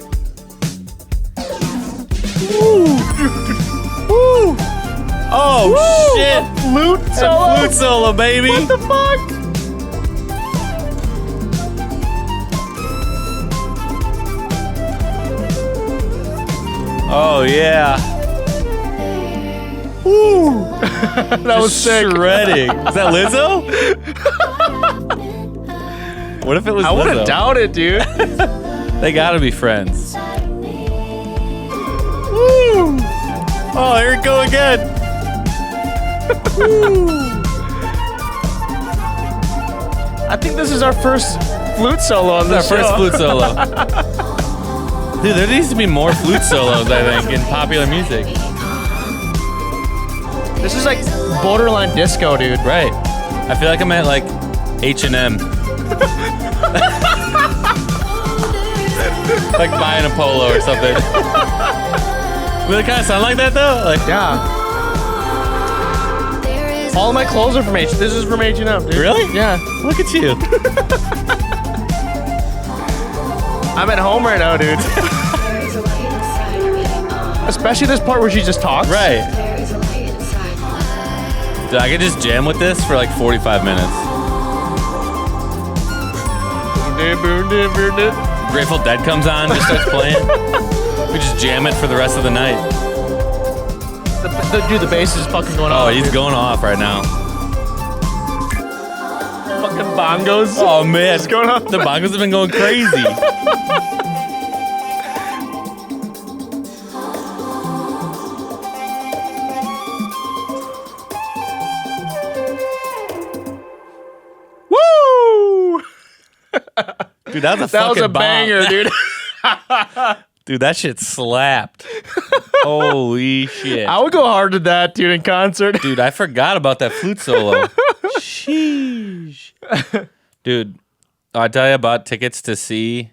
Oh, shit. Flute solo. Flute solo, baby. What the fuck? Oh, yeah. That was sick. Shredding. Is that Lizzo? What if it was I Lizzo? wouldn't doubt it, dude. They gotta be friends. Woo! Oh, here we go again. I think this is our first flute solo on This this is our first show. flute solo. Dude, there needs to be more flute solos, I think, in popular music. This is like borderline disco, dude. Right. I feel like I'm at like H&M. Like buying a polo or something. Will it kind of sound like that though? Like, Yeah. All my clothes are from H. This is from H&M, dude. really? Yeah. Look at you. I'm at home right now, dude. Especially this part where she just talks. Right. Dude, I could just jam with this for like 45 minutes. Grateful Dead comes on, just starts playing. We just jam it for the rest of the night. Dude, the bass is fucking going Oh, off. he's dude. going off right now. Fucking bongos. Oh man, What's going on? The bongos have been going crazy. Woo! Dude, that was a That was fucking a bomb. banger, dude. Dude, that shit slapped. Holy shit. I would go hard to that, dude, in concert. Dude, I forgot about that flute solo. Sheesh. Dude, I tell you about tickets to see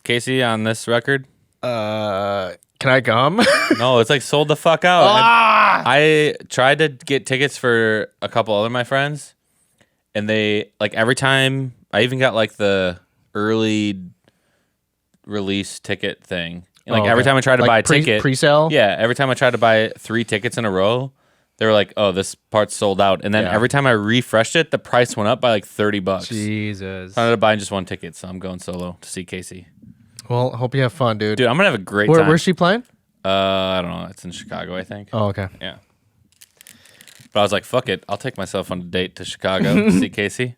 Kacey on this record. Can I come? No, it's like sold the fuck out. Ah! I tried to get tickets for a couple other of my friends, and they, like, every time, I even got, like, the early release ticket thing. And, like, Oh, every okay. time I tried to Like buy a ticket. pre-sale? Yeah, every time I tried to buy 3 tickets in a row, they were like, oh, this part's sold out. And then Yeah. every time I refreshed it, the price went up by, like, $30. Jesus. So I ended up buying just 1 ticket, so I'm going solo to see Kacey. Well, hope you have fun, dude. Dude, I'm going to have a great time. Where's she playing? I don't know. It's in Chicago, I think. Oh, okay. Yeah. But I was like, fuck it. I'll take myself on a date to Chicago to see Kacey.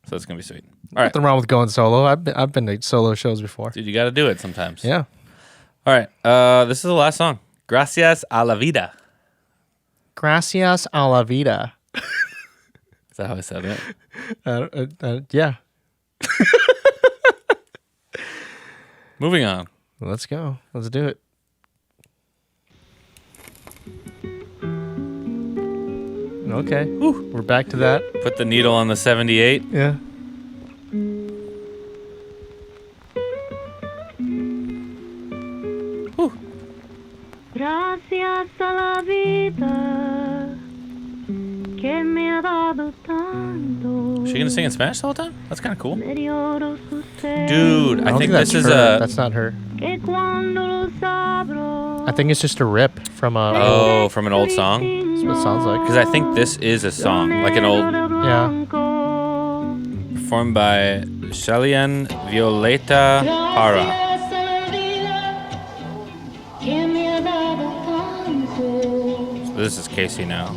So it's going to be sweet. All right. Nothing wrong with going solo. I've been to solo shows before. Dude, you got to do it sometimes. Yeah. All right. This is the last song. Gracias a la vida. Gracias a la vida. Is that how I said it? Yeah. Moving on. Let's go. Let's do it. Okay. We're back to that. Put the needle on the 78. Yeah. Gracias a la vida que me ha dado tanto. Is she going to sing in Spanish the whole time? That's kind of cool. Me lloro su ser. Dude, I don't think that's this is her. a... That's not her. Que cuando los abro. I think it's just a rip from a. Oh, from an old song? That's what it sounds like. Because I think this is a song. Like an old... Yeah. Performed by Shalian Violeta Para. So this is Kacey now.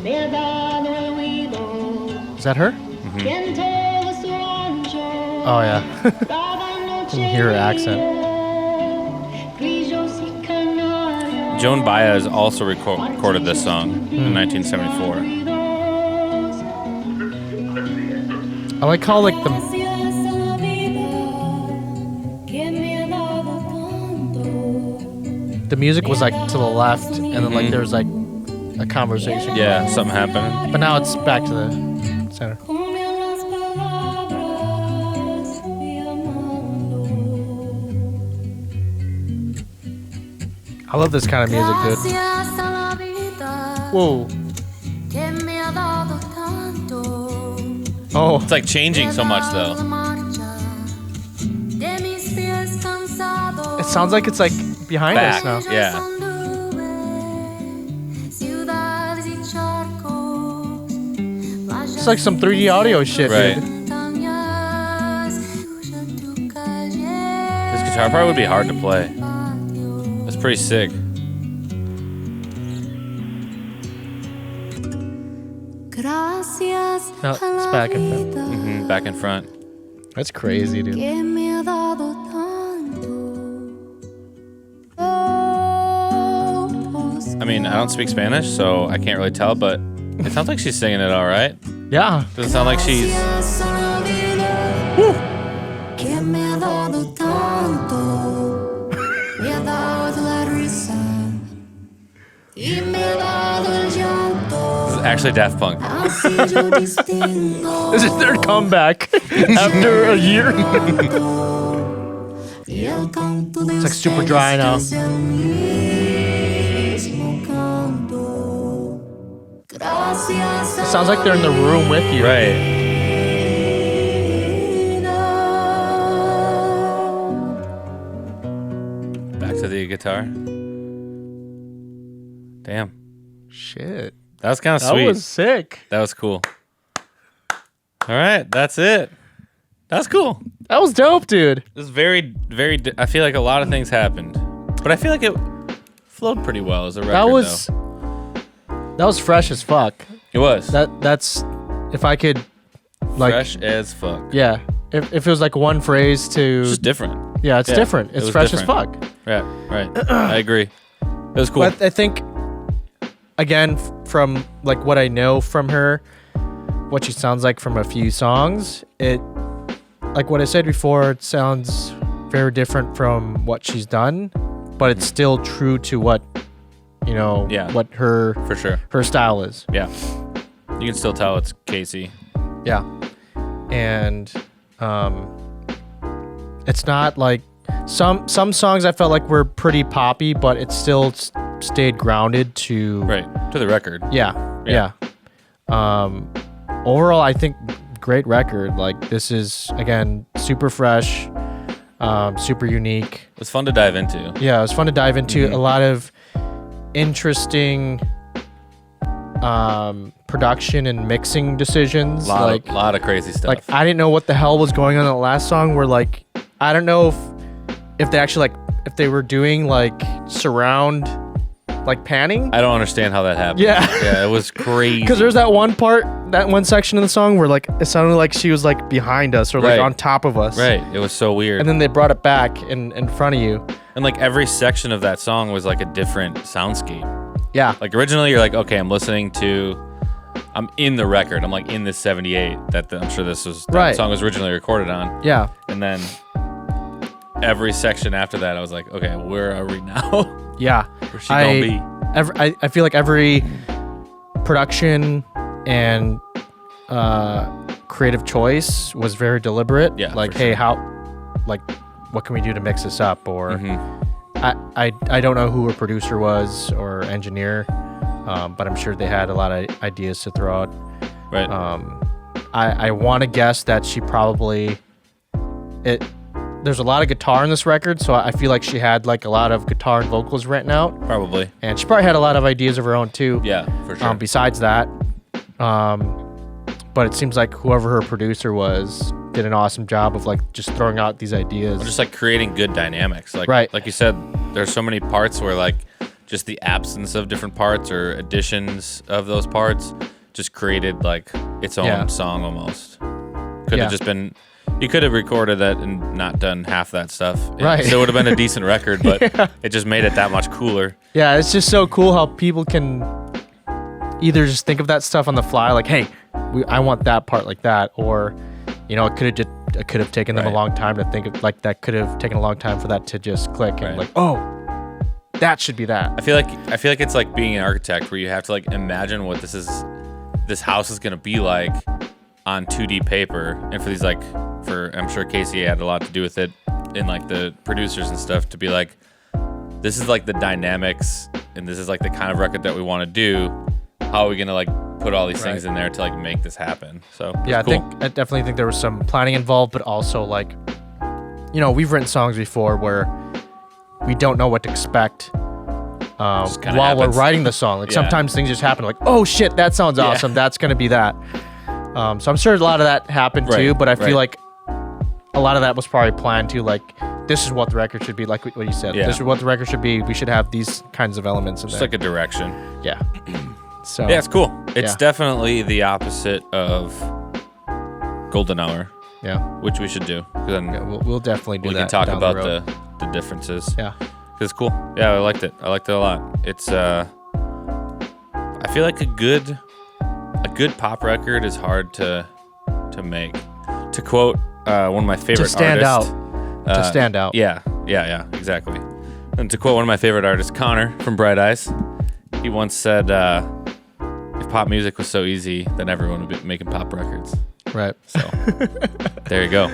Is that her? Oh yeah. You can hear her accent. Joan Baez also recorded this song in 1974. I like how like the music was like to the left, and then like there was like a conversation. Yeah, something happened. But now it's back to the center. I love this kind of music, dude. Whoa. Oh, It's like changing so much though. it sounds like it's like behind Back. us now. Yeah. It's like some 3D audio shit, Right. dude. This guitar part would be hard to play. It's pretty sick. Gracias No, a it's la back and vida Mhm, back and front. That's crazy, dude. que me ha dado tanto. I mean, I don't speak Spanish, so I can't really tell, but it sounds like she's singing it all right. Yeah. Doesn't sound like she's. Gracias a la vida que me ha dado tanto. Me ha dado la risa y me ha dado el llanto. This is actually Daft Punk. Así yo distingo. This is their comeback after a year. Y el canto de It's like super dry now. ustedes es el mismo canto. Gracias a Sounds like they're in the room with you. Right. Back to the guitar. Damn. Shit. That was kind of That sweet. was sick. That was cool. All right, that's it. That's cool. That was dope, dude. It was very, I feel like a lot of things happened, but I feel like it flowed pretty well as a record. That was fresh as fuck. It was That's if I could like fresh as fuck. yeah. If it was like one phrase to It's just different. yeah, it's Yeah, different. it It's was fresh different. as fuck. Right, right. I agree. It was cool. But I think again from like what I know from her, what she sounds like from a few songs, it like what I said before, it sounds very different from what she's done, but it's still true to what Yeah. what her For sure. her style is. Yeah. You can still tell it's Kacey. Yeah. And it's not like some songs I felt like were pretty poppy, but it still stayed grounded to Right. To the record. Yeah. Yeah. Overall, I think great record. Like this is again super fresh, super unique. It was fun to dive into. Yeah, it was fun to dive into. Mhm. A lot of interesting production and mixing decisions. Lot of crazy stuff. Like I didn't know what the hell was going on in the last song. Where like I don't know if they actually if they were doing like surround like panning. I don't understand how that happened. Yeah. Yeah, it was crazy. Because there's that one part, that one section of the song where like it sounded like she was like behind us or like Right. on top of us. Right. It was so weird. And then they brought it back in front of you. And like every section of that song was like a different soundscape. Yeah. Like originally you're like, okay, I'm in the record. I'm like in this 78 that I'm sure that Right. song was originally recorded on. Yeah. And then every section after that, I was like, okay, where are we now? Yeah. Where's she gonna be? I feel like every production and creative choice was very deliberate. Yeah, Like, for hey, sure. what can we do to mix this up? Or Mhm. I don't know who her producer was or engineer, but I'm sure they had a lot of ideas to throw out. Right. I want to guess that she probably there's a lot of guitar in this record, so I feel like she had like a lot of guitar and vocals written out, Probably. and she probably had a lot of ideas of her own too. Yeah, for sure. Besides that, but it seems like whoever her producer was did an awesome job of like just throwing out these ideas. Just like creating good dynamics. Like, Right. like you said, there's so many parts where like just the absence of different parts or additions of those parts just created like its own Yeah. song almost. Could Yeah. have just been, you could have recorded that and not done half that stuff. Right. So it would have been a decent record, but it just made it that much cooler. Yeah, it's just so cool how people can either just think of that stuff on the fly, like, hey, I want that part like that, or it could have taken them a Right. long time to think of, like, that could have taken a long time for that to just click and Right. like, oh, that should be that. I feel like it's like being an architect where you have to like imagine what this house is gonna be like on 2D paper, and I'm sure Kacey had a lot to do with it in like the producers and stuff to be like, this is like the dynamics and this is like the kind of record that we want to do. How are we gonna like put all these things Right. in there to like make this happen? So it was Yeah, cool. I definitely think there was some planning involved, but also like, we've written songs before where we don't know what to expect while kinda we're happens. writing the song. Like Yeah. sometimes things just happen, like, oh shit, that sounds Yeah. awesome. That's gonna be that. So I'm sure a lot of that happened Right, too, but I feel right. like a lot of that was probably planned too. Like, this is what the record should be. Like what you said. Yeah. This is what the record should be. We should have these kinds of elements in Just there. like a direction. yeah. So Yeah, it's cool. It's definitely the opposite of golden hour, Yeah. which we should do. 'Cause then We'll definitely do we that. can talk down about the road. the differences. Yeah. 'Cause it's cool. Yeah, I liked it. I liked it a lot. It's I feel like a good pop record is hard to make. To quote one of my favorite stand artists, to stand out. Yeah, exactly. And to quote one of my favorite artists, Connor from Bright Eyes, he once said, "If pop music was so easy, then everyone would be making pop records." Right. So there you go.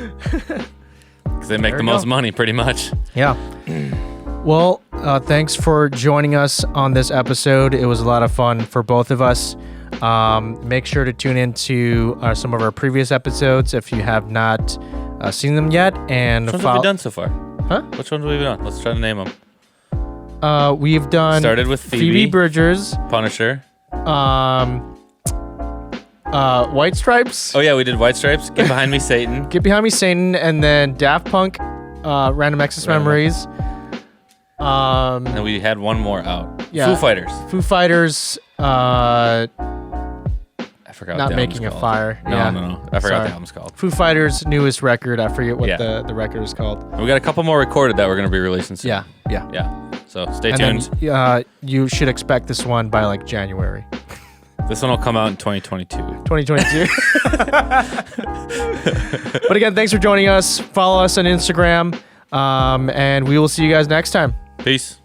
Because they make the most money, pretty much. Yeah. Well, thanks for joining us on this episode. It was a lot of fun for both of us. Make sure to tune into some of our previous episodes if you have not seen them yet. And Which ones have we done so far? Huh? Which ones have we done? Let's try to name them. We've done Started with Phoebe Bridgers, Punisher. White Stripes, Oh yeah, we did White Stripes. Get Behind Me, Satan. Get Behind Me, Satan, and then Daft Punk, Random Access Memories. And we had one more out. Yeah. Foo Fighters. Foo Fighters, I forgot what Not the Making album's a called. Fire. No, Yeah. no. I forgot what Sorry. the album's called. Foo Fighters' newest record. I forget what Yeah. the record is called. And we got a couple more recorded that we're going to be releasing soon. Yeah. Yeah. So stay And tuned. then you should expect this one by like January This one will come out in 2022. 2022. But again, thanks for joining us. Follow us on Instagram, and we will see you guys next time. Peace.